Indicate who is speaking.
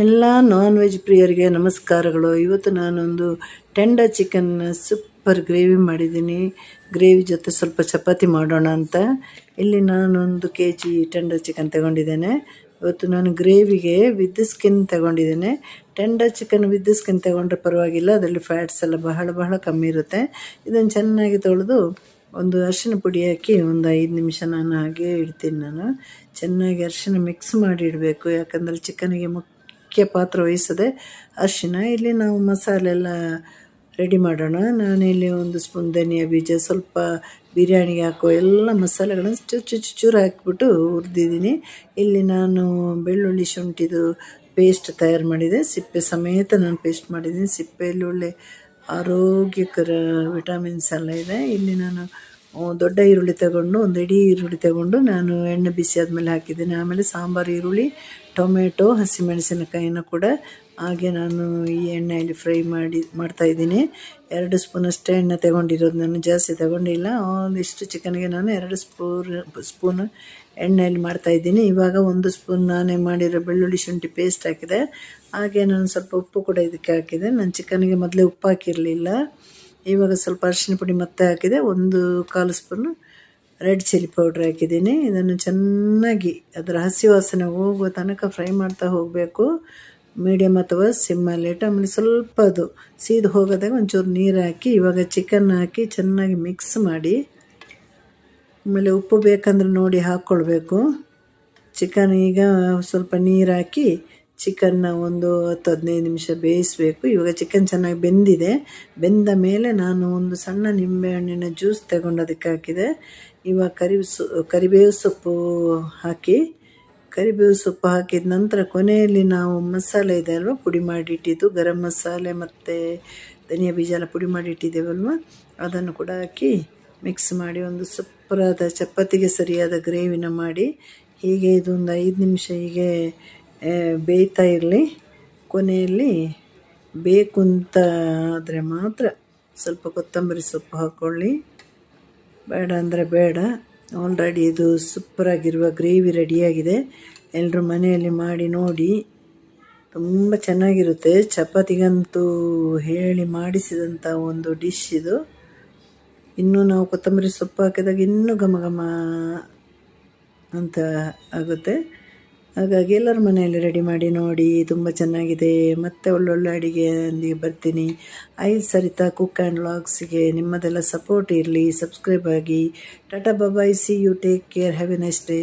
Speaker 1: ಎಲ್ಲ non veg ಪ್ರಿಯರಿಗೆ ನಮಸ್ಕಾರಗಳು. ಇವತ್ತು ನಾನೊಂದು ಟೆಂಡರ್ ಚಿಕನ್ ಸೂಪರ್ ಗ್ರೇವಿ ಮಾಡಿದ್ದೀನಿ. ಗ್ರೇವಿ ಜೊತೆ ಸ್ವಲ್ಪ ಚಪಾತಿ ಮಾಡೋಣ ಅಂತ. ಇಲ್ಲಿ ನಾನೊಂದು kg ಟೆಂಡರ್ ಚಿಕನ್ ತಗೊಂಡಿದ್ದೇನೆ. ಇವತ್ತು ನಾನು ಗ್ರೇವಿಗೆ ವಿತ್ ಸ್ಕಿನ್ ತಗೊಂಡಿದ್ದೇನೆ. ಟೆಂಡರ್ ಚಿಕನ್ ವಿತ್ ಸ್ಕಿನ್ ತಗೊಂಡ್ರೆ ಪರವಾಗಿಲ್ಲ, ಅದರಲ್ಲಿ ಫ್ಯಾಟ್ಸ್ ಎಲ್ಲ ಬಹಳ ಕಮ್ಮಿ ಇರುತ್ತೆ. ಇದನ್ನು ಚೆನ್ನಾಗಿ ತೊಳೆದು ಒಂದು ಅರಿಶಿನ ಪುಡಿ ಹಾಕಿ ಒಂದು 5 ನಿಮಿಷ ನಾನು ಹಾಗೆ ಇಡ್ತೀನಿ. ಚೆನ್ನಾಗಿ ಅರಿಶಿನ ಮಿಕ್ಸ್ ಮಾಡಿ ಇಡಬೇಕು, ಯಾಕಂದರೆ ಚಿಕನಿಗೆ ಮುಖ್ಯ ಪಾತ್ರ ವಹಿಸದೆ ಅರಿಶಿನ. ಇಲ್ಲಿ ನಾವು ಮಸಾಲೆ ಎಲ್ಲ ರೆಡಿ ಮಾಡೋಣ. ನಾನಿಲ್ಲಿ 1 ಸ್ಪೂನ್ ಧನಿಯಾ ಬೀಜ, ಸ್ವಲ್ಪ ಬಿರಿಯಾನಿಗೆ ಹಾಕೋ ಎಲ್ಲ ಮಸಾಲೆಗಳನ್ನು ಚೂರು ಹಾಕಿಬಿಟ್ಟು ಹುರಿದಿದ್ದೀನಿ. ಇಲ್ಲಿ ನಾನು ಬೆಳ್ಳುಳ್ಳಿ ಶುಂಠಿದು ಪೇಸ್ಟ್ ತಯಾರು ಮಾಡಿದೆ, ಸಿಪ್ಪೆ ಸಮೇತ ನಾನು ಪೇಸ್ಟ್ ಮಾಡಿದ್ದೀನಿ. ಸಿಪ್ಪೆಯಲ್ಲಿ ಒಳ್ಳೆ ಆರೋಗ್ಯಕರ ವಿಟಮಿನ್ಸ್ ಎಲ್ಲ ಇದೆ. ಇಲ್ಲಿ ನಾನು ದೊಡ್ಡ ಈರುಳ್ಳಿ ತಗೊಂಡು, ಒಂದು ಇಡೀ ಈರುಳ್ಳಿ ತಗೊಂಡು ನಾನು ಎಣ್ಣೆ ಬಿಸಿ ಆದಮೇಲೆ ಹಾಕಿದ್ದೇನೆ. ಆಮೇಲೆ ಸಾಂಬಾರು ಈರುಳ್ಳಿ, ಟೊಮೆಟೊ, ಹಸಿಮೆಣಸಿನಕಾಯಿನ ಕೂಡ ಹಾಗೆ ನಾನು ಈ ಎಣ್ಣೆಯಲ್ಲಿ ಫ್ರೈ ಮಾಡ್ತಾಯಿದ್ದೀನಿ. 2 ಸ್ಪೂನಷ್ಟೇ ಎಣ್ಣೆ ತಗೊಂಡಿರೋದು, ನಾನು ಜಾಸ್ತಿ ತಗೊಂಡಿಲ್ಲ. ಒಂದಿಷ್ಟು ಚಿಕನ್ಗೆ ನಾನು 2 ಸ್ಪೂನ್ ಎಣ್ಣೆಯಲ್ಲಿ ಮಾಡ್ತಾಯಿದ್ದೀನಿ. ಇವಾಗ 1 ಸ್ಪೂನ್ ನಾನೇ ಮಾಡಿರೋ ಬೆಳ್ಳುಳ್ಳಿ ಶುಂಠಿ ಪೇಸ್ಟ್ ಹಾಕಿದೆ. ಹಾಗೆ ನಾನು ಸ್ವಲ್ಪ ಉಪ್ಪು ಕೂಡ ಇದಕ್ಕೆ ಹಾಕಿದೆ. ನಾನು ಚಿಕನ್ಗೆ ಮೊದಲೇ ಉಪ್ಪು ಹಾಕಿರಲಿಲ್ಲ. ಇವಾಗ ಸ್ವಲ್ಪ ಅರಿಶಿನ ಪುಡಿ ಮತ್ತೆ ಹಾಕಿದೆ. 1/4 ಸ್ಪೂನು ರೆಡ್ ಚಿಲ್ಲಿ ಪೌಡ್ರ್ ಹಾಕಿದ್ದೀನಿ. ಇದನ್ನು ಚೆನ್ನಾಗಿ ಅದರ ಹಸಿ ವಾಸನೆ ಹೋಗುವ ತನಕ ಫ್ರೈ ಮಾಡ್ತಾ ಹೋಗಬೇಕು, ಮೀಡಿಯಮ್ ಅಥವಾ ಸಿಮ್ಮಲ್ಲಿಟ್ಟು. ಆಮೇಲೆ ಸ್ವಲ್ಪ ಅದು ಸೀದು ಹೋಗೋದಾಗ ಒಂಚೂರು ನೀರು ಹಾಕಿ ಇವಾಗ ಚಿಕನ್ ಹಾಕಿ ಚೆನ್ನಾಗಿ ಮಿಕ್ಸ್ ಮಾಡಿ, ಆಮೇಲೆ ಉಪ್ಪು ಬೇಕಂದ್ರೆ ನೋಡಿ ಹಾಕ್ಕೊಳ್ಬೇಕು. ಚಿಕನ್ ಈಗ ಸ್ವಲ್ಪ ನೀರು ಹಾಕಿ ಚಿಕನ್ನ ಒಂದು 10-15 ನಿಮಿಷ ಬೇಯಿಸಬೇಕು. ಇವಾಗ ಚಿಕನ್ ಚೆನ್ನಾಗಿ ಬೆಂದಿದೆ. ಬೆಂದ ಮೇಲೆ ನಾನು ಒಂದು ಸಣ್ಣ ನಿಂಬೆಹಣ್ಣಿನ ಜ್ಯೂಸ್ ತಗೊಂಡು ಅದಕ್ಕೆ ಹಾಕಿದೆ. ಇವಾಗ ಕರಿಬೇವು ಸೊಪ್ಪು ಹಾಕಿದ ನಂತರ ಕೊನೆಯಲ್ಲಿ ನಾವು ಮಸಾಲೆ ಇದೆ ಅಲ್ವ, ಪುಡಿ ಮಾಡಿಟ್ಟಿದ್ದು ಗರಂ ಮಸಾಲೆ ಮತ್ತು ಧನಿಯಾ ಬೀಜ ಎಲ್ಲ ಪುಡಿ ಮಾಡಿಟ್ಟಿದ್ದೇವಲ್ವ, ಅದನ್ನು ಕೂಡ ಹಾಕಿ ಮಿಕ್ಸ್ ಮಾಡಿ ಒಂದು ಸೂಪರಾದ ಚಪಾತಿಗೆ ಸರಿಯಾದ ಗ್ರೇವಿನ ಮಾಡಿ, ಹೀಗೆ ಇದೊಂದು 5 ನಿಮಿಷ ಹೀಗೆ ಬೇಯ್ತಾ ಇರಲಿ. ಕೊನೆಯಲ್ಲಿ ಬೇಕು ಅಂತ ಆದರೆ ಮಾತ್ರ ಸ್ವಲ್ಪ ಕೊತ್ತಂಬರಿ ಸೊಪ್ಪು ಹಾಕ್ಕೊಳ್ಳಿ, ಬೇಡ ಅಂದರೆ ಬೇಡ. ಆಲ್ರೆಡಿ ಇದು ಸೂಪರಾಗಿರುವ ಗ್ರೇವಿ ರೆಡಿಯಾಗಿದೆ. ಎಲ್ಲರೂ ಮನೆಯಲ್ಲಿ ಮಾಡಿ ನೋಡಿ, ತುಂಬ ಚೆನ್ನಾಗಿರುತ್ತೆ. ಚಪಾತಿಗಂತೂ ಹೇಳಿ ಮಾಡಿಸಿದಂಥ ಒಂದು ಡಿಶ್ ಇದು. ಇನ್ನೂ ನಾವು ಕೊತ್ತಂಬರಿ ಸೊಪ್ಪು ಹಾಕಿದಾಗ ಇನ್ನೂ ಘಮ ಅಂತ ಆಗುತ್ತೆ. ಹಾಗಾಗಿ ಎಲ್ಲರ ಮನೆಯಲ್ಲಿ ರೆಡಿ ಮಾಡಿ ನೋಡಿ, ತುಂಬ ಚೆನ್ನಾಗಿದೆ. ಮತ್ತೆ ಒಳ್ಳೊಳ್ಳೆ ಅಡುಗೆಯೊಂದಿಗೆ ಬರ್ತೀನಿ. ಸರಿತಾ ಕುಕ್ ಆ್ಯಂಡ್ ವ್ಲಾಗ್ಸ್ಗೆ ನಿಮ್ಮದೆಲ್ಲ ಸಪೋರ್ಟ್ ಇರಲಿ, ಸಬ್ಸ್ಕ್ರೈಬ್ ಆಗಿ. Tata bye, see you, take care, have a nice day.